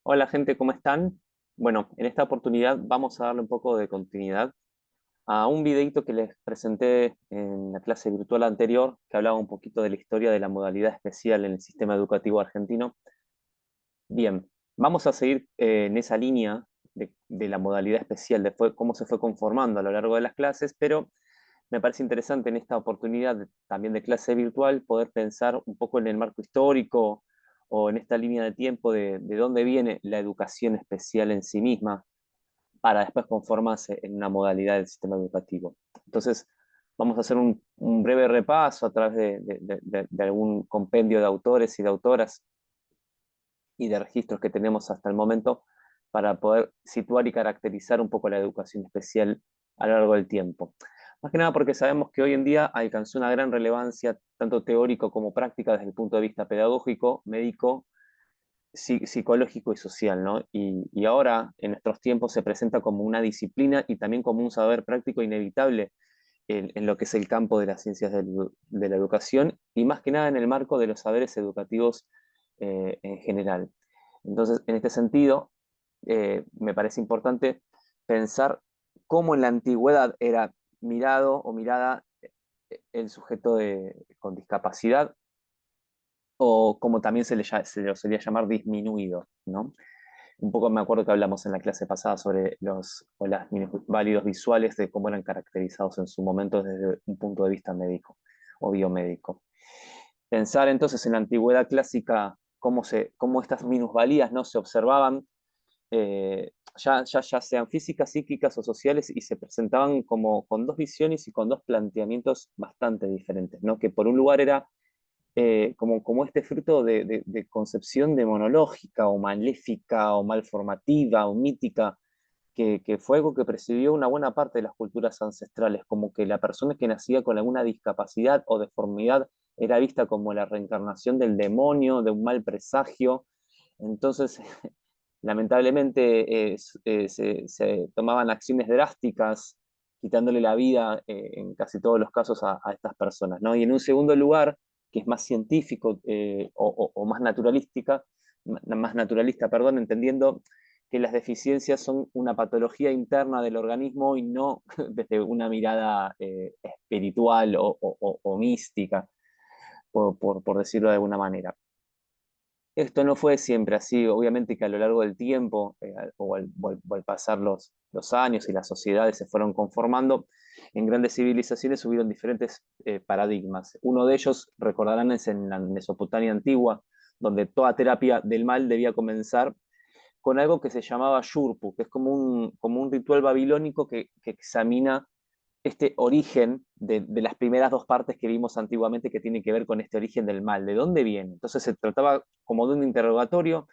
Hola gente, ¿cómo están? Bueno, en esta oportunidad vamos a darle un poco de continuidad a un videito que les presenté en la clase virtual anterior, que hablaba un poquito de la historia de la modalidad especial en el sistema educativo argentino. Bien, vamos a seguir en esa línea de la modalidad especial, de cómo se fue conformando a lo largo de las clases, pero me parece interesante en esta oportunidad también de clase virtual poder pensar un poco en el marco histórico o en esta línea de tiempo de dónde viene la educación especial en sí misma para después conformarse en una modalidad del sistema educativo. Entonces, vamos a hacer un breve repaso a través de algún compendio de autores y de autoras y de registros que tenemos hasta el momento para poder situar y caracterizar un poco la educación especial a lo largo del tiempo. Más que nada porque sabemos que hoy en día alcanzó una gran relevancia, tanto teórico como práctica, desde el punto de vista pedagógico, médico, psicológico y social, ¿no? Y ahora, en nuestros tiempos, se presenta como una disciplina y también como un saber práctico inevitable en lo que es el campo de las ciencias de la educación y más que nada en el marco de los saberes educativos en general. Entonces, en este sentido, me parece importante pensar cómo en la antigüedad era mirado o mirada el sujeto con discapacidad o como también se lo solía llamar disminuido, ¿no? Un poco me acuerdo que hablamos en la clase pasada sobre los o las válidos visuales, de cómo eran caracterizados en su momento desde un punto de vista médico o biomédico. Pensar entonces en la antigüedad clásica cómo estas minusvalías no se observaban, ya sean físicas, psíquicas o sociales, y se presentaban como con dos visiones y con dos planteamientos bastante diferentes, ¿no? Que por un lugar era como este fruto de concepción demonológica o maléfica o malformativa o mítica, que fue algo que presidió una buena parte de las culturas ancestrales, como que la persona que nacía con alguna discapacidad o deformidad era vista como la reencarnación del demonio, de un mal presagio. Entonces, lamentablemente, se tomaban acciones drásticas, quitándole la vida en casi todos los casos a estas personas, ¿no? Y en un segundo lugar, que es más científico o más naturalística, más naturalista, perdón, entendiendo que las deficiencias son una patología interna del organismo y no desde una mirada espiritual o mística, por decirlo de alguna manera. Esto no fue siempre así, obviamente que a lo largo del tiempo, o al pasar los años y las sociedades se fueron conformando, en grandes civilizaciones hubieron diferentes paradigmas. Uno de ellos, recordarán, es en la Mesopotamia antigua, donde toda terapia del mal debía comenzar con algo que se llamaba Shurpu, que es como un ritual babilónico que examina este origen de las primeras dos partes que vimos antiguamente, que tiene que ver con este origen del mal, ¿de dónde viene? Entonces se trataba como de un interrogatorio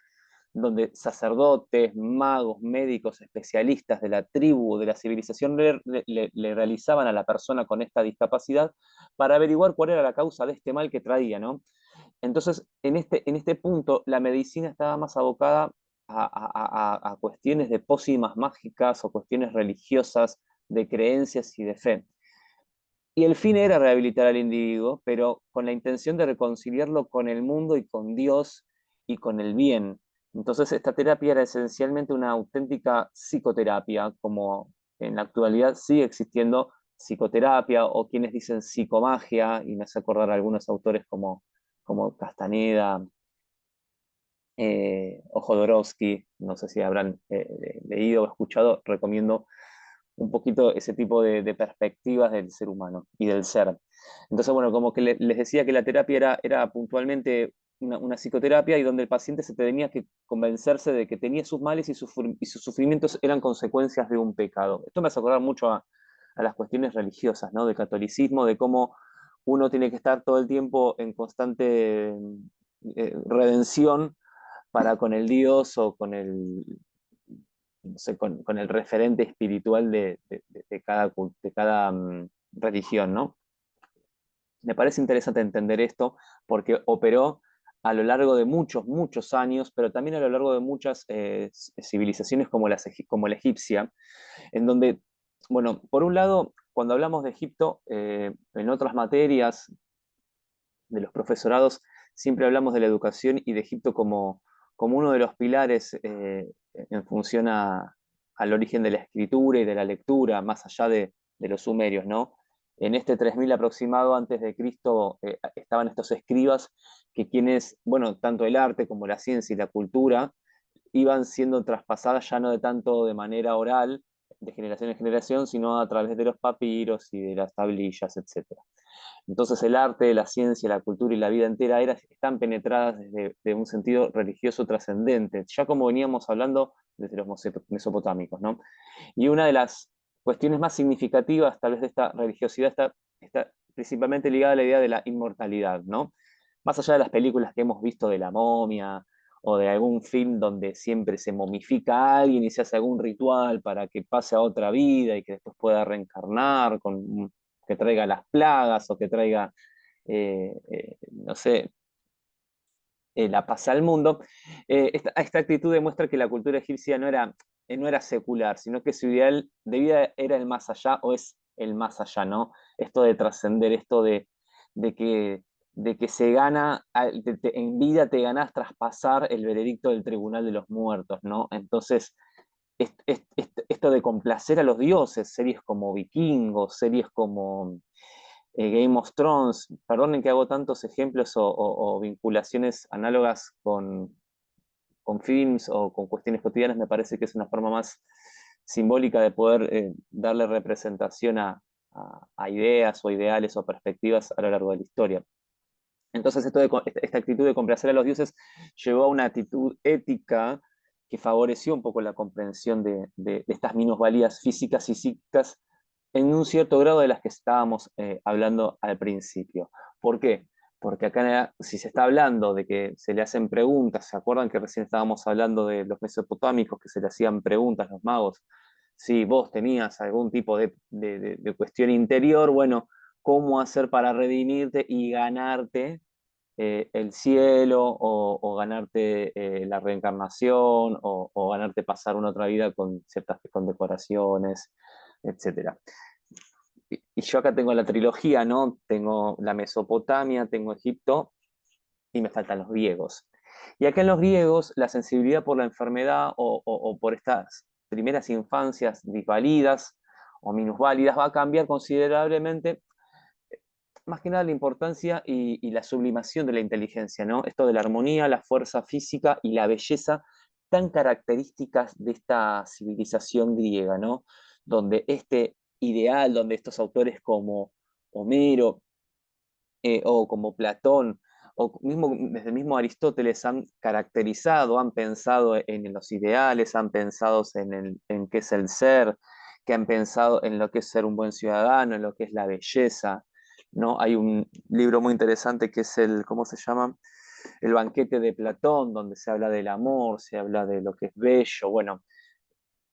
donde sacerdotes, magos, médicos, especialistas de la tribu, de la civilización, le realizaban a la persona con esta discapacidad para averiguar cuál era la causa de este mal que traía, ¿no? Entonces, en este punto, la medicina estaba más abocada a cuestiones de pócimas mágicas o cuestiones religiosas, de creencias y de fe. Y el fin era rehabilitar al individuo, pero con la intención de reconciliarlo con el mundo y con Dios y con el bien. Entonces, esta terapia era esencialmente una auténtica psicoterapia, como en la actualidad sigue existiendo psicoterapia, o quienes dicen psicomagia, y me hace acordar a algunos autores como Castaneda o Jodorowsky. No sé si habrán leído o escuchado, recomiendo un poquito ese tipo de perspectivas del ser humano y del ser. Entonces, bueno, como que les decía que la terapia era puntualmente una psicoterapia, y donde el paciente se tenía que convencerse de que tenía sus males y sus sufrimientos eran consecuencias de un pecado. Esto me hace acordar mucho a las cuestiones religiosas, ¿no? Del catolicismo, de cómo uno tiene que estar todo el tiempo en constante redención para con el Dios o con no sé, con el referente espiritual de cada religión, ¿no? Me parece interesante entender esto porque operó a lo largo de muchos, muchos años, pero también a lo largo de muchas civilizaciones como la egipcia, en donde, bueno, por un lado, cuando hablamos de Egipto, en otras materias de los profesorados, siempre hablamos de la educación y de Egipto como uno de los pilares en función al origen de la escritura y de la lectura, más allá de los sumerios, ¿no? En este 3000 aproximado antes de Cristo estaban estos escribas que quienes, bueno, tanto el arte como la ciencia y la cultura iban siendo traspasadas ya no de tanto de manera oral, de generación en generación, sino a través de los papiros y de las tablillas, etc. Entonces el arte, la ciencia, la cultura y la vida entera están penetradas desde de un sentido religioso trascendente, ya como veníamos hablando desde los mesopotámicos, ¿no? Y una de las cuestiones más significativas tal vez de esta religiosidad está principalmente ligada a la idea de la inmortalidad, ¿no? Más allá de las películas que hemos visto de la momia o de algún film donde siempre se momifica a alguien y se hace algún ritual para que pase a otra vida y que después pueda reencarnar, que traiga las plagas o que traiga, no sé, la paz al mundo. Esta actitud demuestra que la cultura egipcia no era secular, sino que su ideal de vida era el más allá o es el más allá, ¿no? Esto de trascender, esto de que, de que se gana, en vida te ganás traspasar el veredicto del tribunal de los muertos, ¿no? Entonces, esto de complacer a los dioses, series como Vikingos, series como Game of Thrones, perdonen que hago tantos ejemplos o vinculaciones análogas con films o con cuestiones cotidianas, me parece que es una forma más simbólica de poder darle representación a ideas o ideales o perspectivas a lo largo de la historia. Entonces esta actitud de complacer a los dioses llevó a una actitud ética que favoreció un poco la comprensión de estas minusvalías físicas y psíquicas en un cierto grado de las que estábamos hablando al principio. ¿Por qué? Porque acá, si se está hablando de que se le hacen preguntas, ¿se acuerdan que recién estábamos hablando de los mesopotámicos que se le hacían preguntas a los magos? Si vos tenías algún tipo de cuestión interior, bueno, ¿cómo hacer para redimirte y ganarte el cielo o ganarte la reencarnación o ganarte pasar una otra vida con ciertas condecoraciones, etcétera? Y yo acá tengo la trilogía, ¿no? Tengo la Mesopotamia, tengo Egipto y me faltan los griegos. Y acá en los griegos la sensibilidad por la enfermedad o por estas primeras infancias disvalidas o minusválidas va a cambiar considerablemente, más que nada la importancia y la sublimación de la inteligencia, ¿no? Esto de la armonía, la fuerza física y la belleza tan características de esta civilización griega, ¿no? Donde este ideal, donde estos autores como Homero o como Platón, o mismo, desde el mismo Aristóteles han caracterizado, han pensado en los ideales, han pensado en qué es el ser, que han pensado en lo que es ser un buen ciudadano, en lo que es la belleza, ¿no? Hay un libro muy interesante que es ¿cómo se llama? El banquete de Platón, donde se habla del amor, se habla de lo que es bello. Bueno,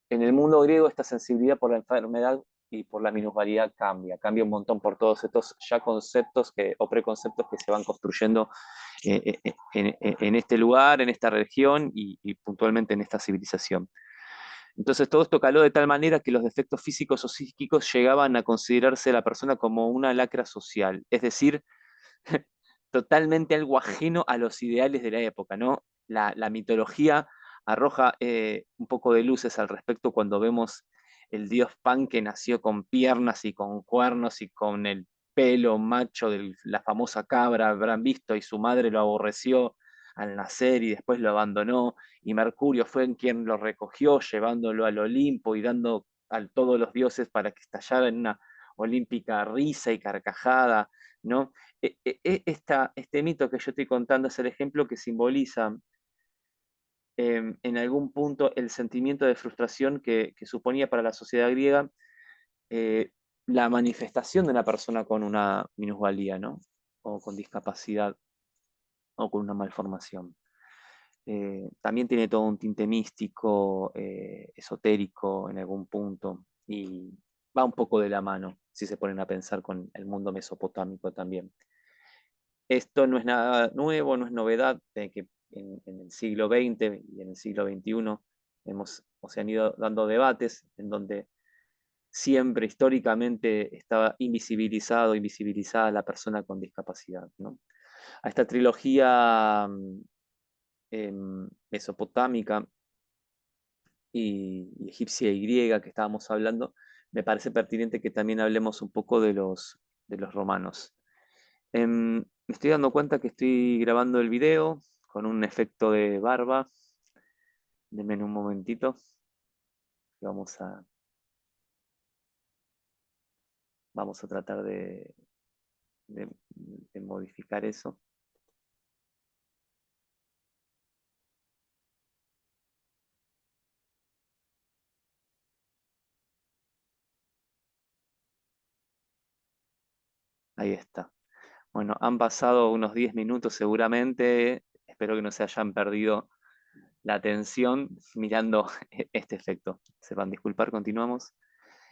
en el mundo griego esta sensibilidad por la enfermedad y por la minusvalidad cambia un montón por todos estos ya conceptos o preconceptos que se van construyendo en este lugar, en esta región y puntualmente en esta civilización. Entonces todo esto caló de tal manera que los defectos físicos o psíquicos llegaban a considerarse a la persona como una lacra social, es decir, totalmente algo ajeno a los ideales de la época, ¿no? La mitología arroja un poco de luces al respecto cuando vemos el dios Pan que nació con piernas y con cuernos y con el pelo macho de la famosa cabra, habrán visto, y su madre lo aborreció al nacer y después lo abandonó, y Mercurio fue en quien lo recogió, llevándolo al Olimpo y dando a todos los dioses para que estallara en una olímpica risa y carcajada, ¿no? Este mito que yo estoy contando es el ejemplo que simboliza en algún punto el sentimiento de frustración que suponía para la sociedad griega eh, la manifestación de una persona con una minusvalía, ¿no? O con discapacidad o con una malformación. También tiene todo un tinte místico, esotérico en algún punto, y va un poco de la mano, si se ponen a pensar con el mundo mesopotámico también. Esto no es nada nuevo, no es novedad, que en el siglo XX y en el siglo XXI se han ido dando debates en donde siempre históricamente estaba invisibilizada la persona con discapacidad, ¿no? A esta trilogía mesopotámica y egipcia y griega que estábamos hablando, me parece pertinente que también hablemos un poco de los romanos. Me estoy dando cuenta que estoy grabando el video con un efecto de barba. Denme un momentito. Vamos vamos a tratar de- de modificar eso. Ahí está. Bueno, han pasado unos 10 minutos seguramente. Espero que no se hayan perdido la atención mirando este efecto. Sepan disculpar, continuamos.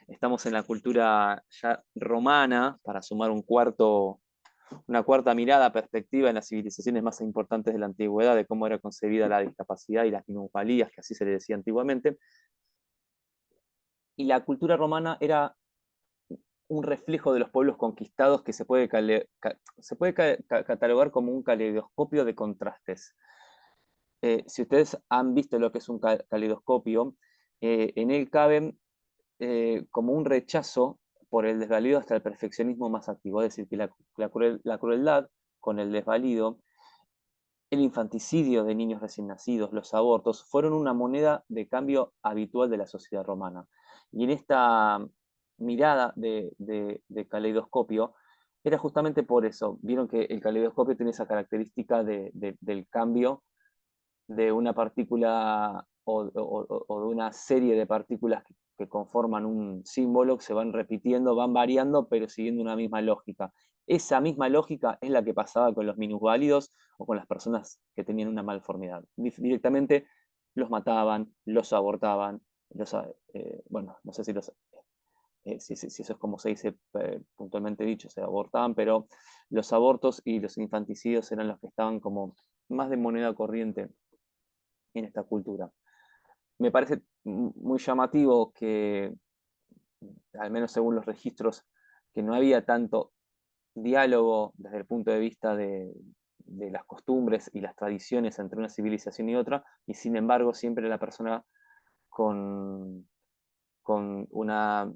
Estamos en la cultura ya romana para sumar una cuarta mirada, perspectiva en las civilizaciones más importantes de la antigüedad, de cómo era concebida la discapacidad y las minusvalías, que así se le decía antiguamente. Y la cultura romana era un reflejo de los pueblos conquistados que se puede catalogar como un caleidoscopio de contrastes. Si ustedes han visto lo que es un caleidoscopio, en él caben como un rechazo por el desvalido hasta el perfeccionismo más activo, es decir, que la crueldad con el desvalido, el infanticidio de niños recién nacidos, los abortos, fueron una moneda de cambio habitual de la sociedad romana. Y en esta mirada de caleidoscopio, era justamente por eso. Vieron que el caleidoscopio tiene esa característica del cambio de una partícula o de una serie de partículas que conforman un símbolo, que se van repitiendo, van variando, pero siguiendo una misma lógica. Esa misma lógica es la que pasaba con los minusválidos o con las personas que tenían una malformidad. Directamente los mataban, los abortaban, bueno, no sé si eso es como se dice puntualmente dicho, se abortaban, pero los abortos y los infanticidios eran los que estaban como más de moneda corriente en esta cultura. Me parece muy llamativo que, al menos según los registros, que no había tanto diálogo desde el punto de vista de las costumbres y las tradiciones entre una civilización y otra, y sin embargo siempre la persona con, con una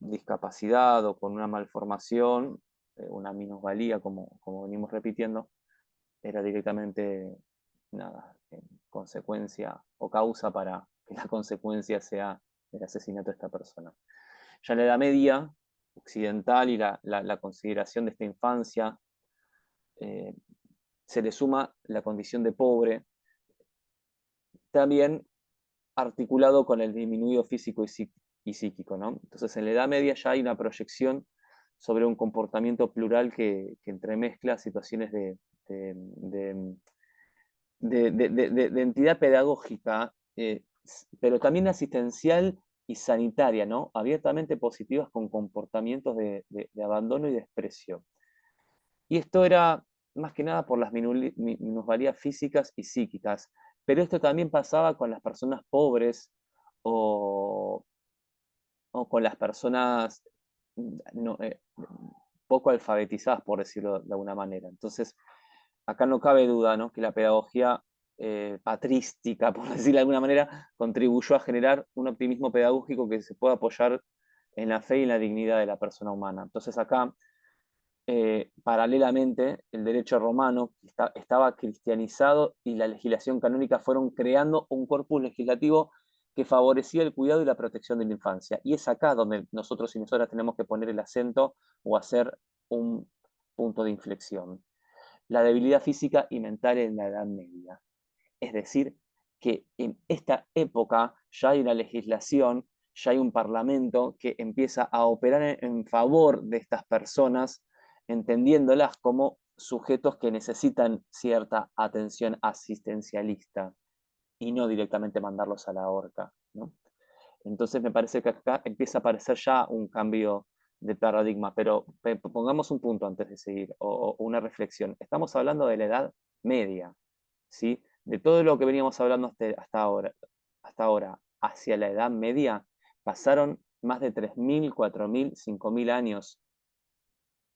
discapacidad o con una malformación, una minusvalía, como venimos repitiendo, era directamente nada, consecuencia o causa para que la consecuencia sea el asesinato de esta persona. Ya en la Edad Media occidental y la consideración de esta infancia, eh, se le suma la condición de pobre, también articulado con el disminuido físico y psíquico, ¿no? Entonces en la Edad Media ya hay una proyección sobre un comportamiento plural que entremezcla situaciones de de entidad pedagógica, pero también asistencial y sanitaria, ¿no? Abiertamente positivas con comportamientos de abandono y desprecio. Y esto era más que nada por las minusvalías físicas y psíquicas, pero esto también pasaba con las personas pobres o, o con las personas no, poco alfabetizadas, por decirlo de alguna manera. Entonces, acá no cabe duda, ¿no?, que la pedagogía patrística, por decirlo de alguna manera, contribuyó a generar un optimismo pedagógico que se pueda apoyar en la fe y en la dignidad de la persona humana. Entonces acá, paralelamente, el derecho romano estaba cristianizado y la legislación canónica fueron creando un corpus legislativo que favorecía el cuidado y la protección de la infancia. Y es acá donde nosotros y nosotras tenemos que poner el acento o hacer un punto de inflexión: la debilidad física y mental en la Edad Media. Es decir, que en esta época ya hay una legislación, ya hay un parlamento que empieza a operar en favor de estas personas, entendiéndolas como sujetos que necesitan cierta atención asistencialista y no directamente mandarlos a la horca, ¿no? Entonces me parece que acá empieza a aparecer ya un cambio de paradigma, pero pongamos un punto antes de seguir, o una reflexión. Estamos hablando de la Edad Media, ¿sí? De todo lo que veníamos hablando hasta ahora hacia la Edad Media, pasaron más de 3.000, 4.000, 5.000 años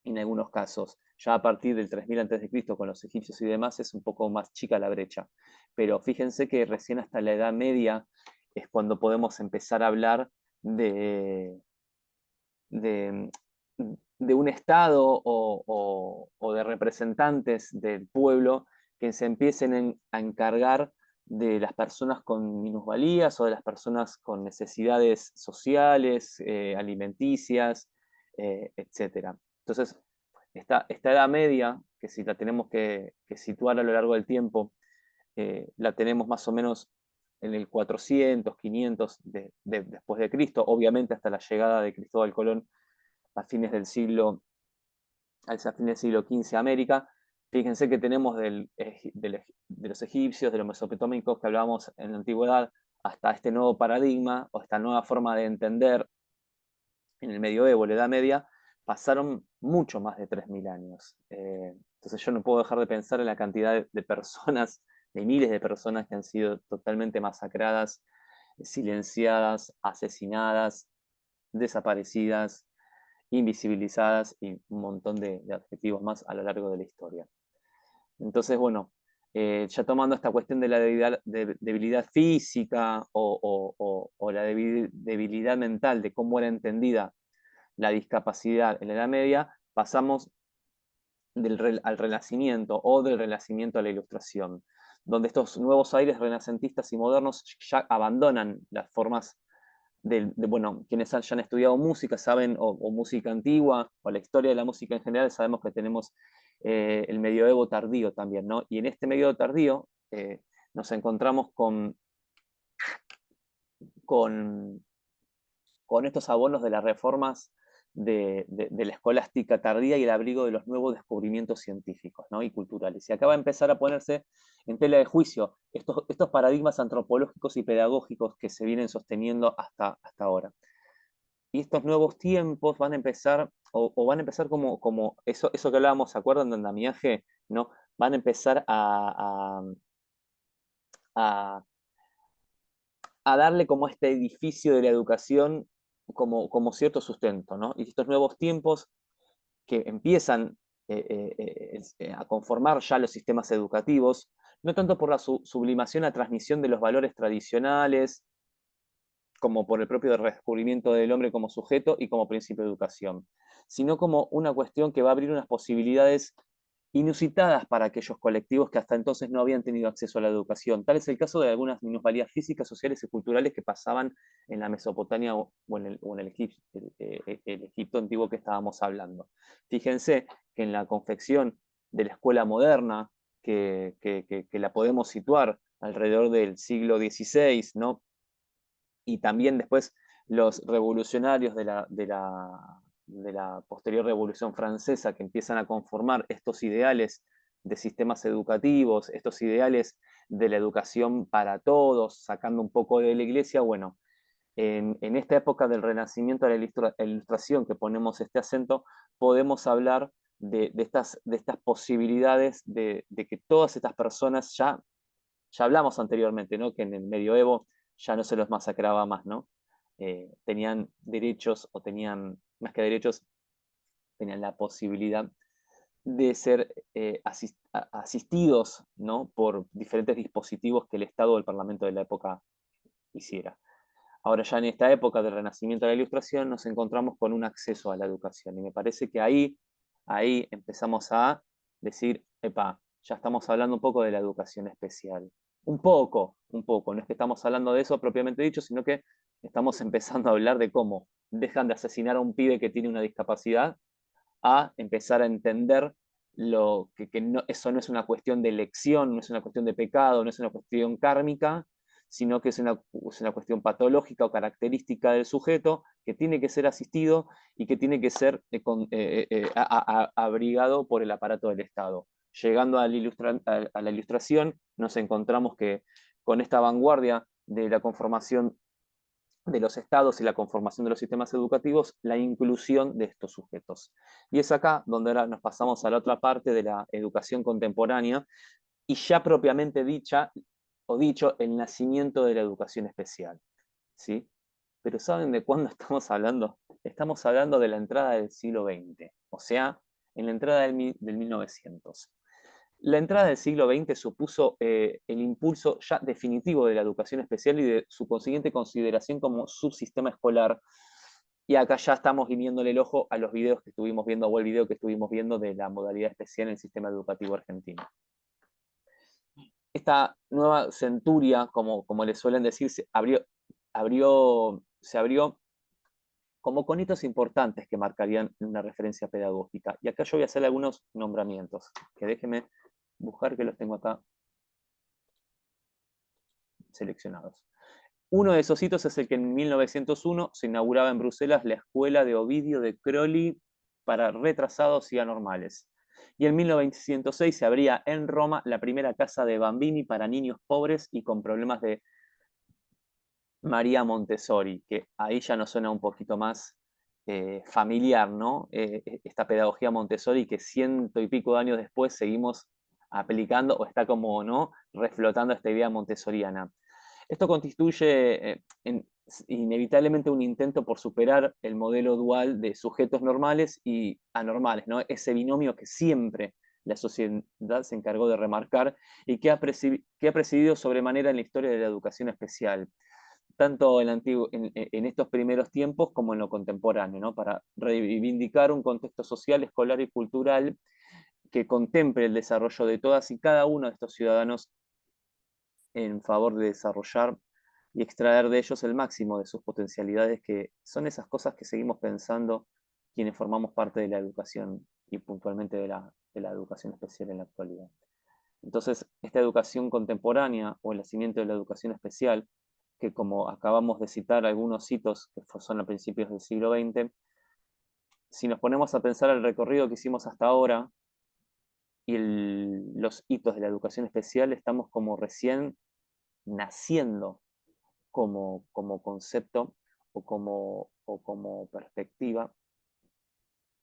en algunos casos. Ya a partir del 3000 a.C. con los egipcios y demás es un poco más chica la brecha. Pero fíjense que recién hasta la Edad Media es cuando podemos empezar a hablar de, de un Estado o de representantes del pueblo que se empiecen a encargar de las personas con minusvalías o de las personas con necesidades sociales, alimenticias, etc. Entonces, esta Edad Media, que si la tenemos que situar a lo largo del tiempo, la tenemos más o menos en el 400, 500 después de Cristo, obviamente hasta la llegada de Cristóbal Colón a fines del siglo, a fines del siglo XV a América. Fíjense que tenemos de los egipcios, de los mesopotámicos que hablábamos en la antigüedad, hasta este nuevo paradigma o esta nueva forma de entender en el medioevo, la Edad Media, pasaron mucho más de 3000 años. Entonces yo no puedo dejar de pensar en la cantidad de personas, de miles de personas que han sido totalmente masacradas, silenciadas, asesinadas, desaparecidas, invisibilizadas y un montón de adjetivos más a lo largo de la historia. Entonces, bueno, ya tomando esta cuestión de la debilidad física o la debilidad mental, de cómo era entendida la discapacidad en la Edad Media, pasamos al Renacimiento o del Renacimiento a la Ilustración, donde estos nuevos aires renacentistas y modernos ya abandonan las formas bueno, quienes hayan estudiado música saben, o música antigua, o la historia de la música en general, sabemos que tenemos el medioevo tardío también, ¿no? Y en este medioevo tardío nos encontramos con, con estos abonos de las reformas de la escolástica tardía y el abrigo de los nuevos descubrimientos científicos, ¿no? Y culturales. Y acá va a empezar a ponerse en tela de juicio estos paradigmas antropológicos y pedagógicos que se vienen sosteniendo hasta ahora. Y estos nuevos tiempos van a empezar, o van a empezar como eso que hablábamos, ¿se acuerdan de andamiaje? ¿No? Van a empezar a, a darle como a este edificio de la educación como cierto sustento, ¿no? Y estos nuevos tiempos que empiezan a conformar ya los sistemas educativos, no tanto por la sublimación a transmisión de los valores tradicionales, como por el propio redescubrimiento del hombre como sujeto y como principio de educación, sino como una cuestión que va a abrir unas posibilidades inusitadas para aquellos colectivos que hasta entonces no habían tenido acceso a la educación. Tal es el caso de algunas minusvalías físicas, sociales y culturales que pasaban en la Mesopotamia o en el Egipto antiguo que estábamos hablando. Fíjense que en la confección de la escuela moderna, que la podemos situar alrededor del siglo XVI, ¿no? Y también después los revolucionarios de la posterior Revolución Francesa que empiezan a conformar estos ideales de sistemas educativos, estos ideales de la educación para todos, sacando un poco de la iglesia, bueno, en esta época del Renacimiento de la Ilustración que ponemos este acento, podemos hablar de estas posibilidades de que todas estas personas ya hablamos anteriormente, ¿no? Que en el medioevo ya no se los masacraba más, ¿no? Tenían derechos o tenían, más que derechos, tenían la posibilidad de ser asistidos, ¿no? Por diferentes dispositivos que el Estado o el Parlamento de la época hiciera. Ahora ya en esta época del Renacimiento de la Ilustración nos encontramos con un acceso a la educación y me parece que ahí empezamos a decir, epa, ya estamos hablando un poco de la educación especial. Un poco, no es que estamos hablando de eso propiamente dicho, sino que estamos empezando a hablar de cómo dejan de asesinar a un pibe que tiene una discapacidad a empezar a entender que no, eso no es una cuestión de elección, no es una cuestión de pecado, no es una cuestión kármica, sino que es una cuestión patológica o característica del sujeto que tiene que ser asistido y que tiene que ser abrigado por el aparato del Estado. Llegando a la ilustración, nos encontramos que con esta vanguardia de la conformación de los estados y la conformación de los sistemas educativos, la inclusión de estos sujetos. Y es acá donde ahora nos pasamos a la otra parte de la educación contemporánea y ya propiamente dicha o dicho el nacimiento de la educación especial. ¿Sí? Pero ¿saben de cuándo estamos hablando? Estamos hablando de la entrada del siglo XX, o sea, en la entrada del 1900. La entrada del siglo XX supuso el impulso ya definitivo de la educación especial y de su consiguiente consideración como subsistema escolar. Y acá ya estamos guiñándole el ojo a los videos que estuvimos viendo, o el video que estuvimos viendo de la modalidad especial en el sistema educativo argentino. Esta nueva centuria, como le suelen decir, se abrió como con hitos importantes que marcarían una referencia pedagógica. Y acá yo voy a hacer algunos nombramientos, que déjenme buscar, que los tengo acá seleccionados. Uno de esos hitos es el que en 1901 se inauguraba en Bruselas la Escuela de Ovidio de Crolli para retrasados y anormales. Y en 1906 se abría en Roma la primera casa de bambini para niños pobres y con problemas de María Montessori, que ahí ya nos suena un poquito más familiar, ¿no? Esta pedagogía Montessori que ciento y pico de años después seguimos aplicando, o está como, ¿no?, reflotando esta idea montessoriana. Esto constituye inevitablemente un intento por superar el modelo dual de sujetos normales y anormales, ¿no? Ese binomio que siempre la sociedad se encargó de remarcar y que ha presidido sobremanera en la historia de la educación especial, tanto en estos primeros tiempos como en lo contemporáneo, ¿no? Para reivindicar un contexto social, escolar y cultural que contemple el desarrollo de todas y cada uno de estos ciudadanos en favor de desarrollar y extraer de ellos el máximo de sus potencialidades, que son esas cosas que seguimos pensando quienes formamos parte de la educación y puntualmente de la educación especial en la actualidad. Entonces, esta educación contemporánea o el nacimiento de la educación especial, que como acabamos de citar algunos hitos que son a principios del siglo XX, si nos ponemos a pensar el recorrido que hicimos hasta ahora y los hitos de la educación especial, estamos como recién naciendo como concepto o como perspectiva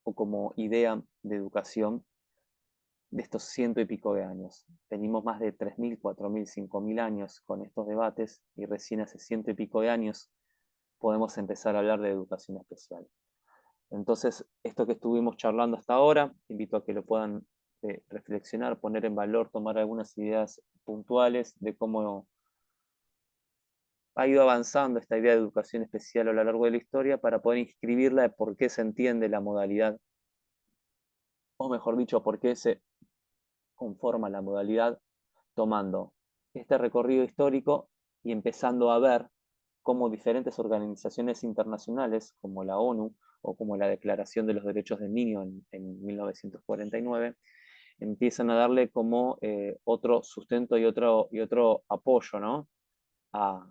o como idea de educación de estos ciento y pico de años. Tenemos más de 3.000, 4.000, 5.000 años con estos debates y recién hace ciento y pico de años podemos empezar a hablar de educación especial. Entonces, esto que estuvimos charlando hasta ahora, invito a que lo puedan reflexionar, poner en valor, tomar algunas ideas puntuales de cómo ha ido avanzando esta idea de educación especial a lo largo de la historia para poder inscribirla de por qué se entiende la modalidad, o mejor dicho, por qué se conforma la modalidad, tomando este recorrido histórico y empezando a ver cómo diferentes organizaciones internacionales, como la ONU o como la Declaración de los Derechos del Niño en 1949, empiezan a darle como otro sustento y otro apoyo, ¿no?, a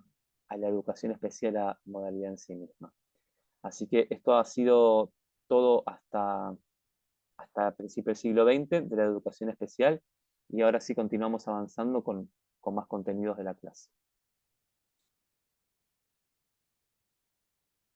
la educación especial, a la modalidad en sí misma. Así que esto ha sido todo hasta principios del siglo XX de la educación especial, y ahora sí continuamos avanzando con más contenidos de la clase.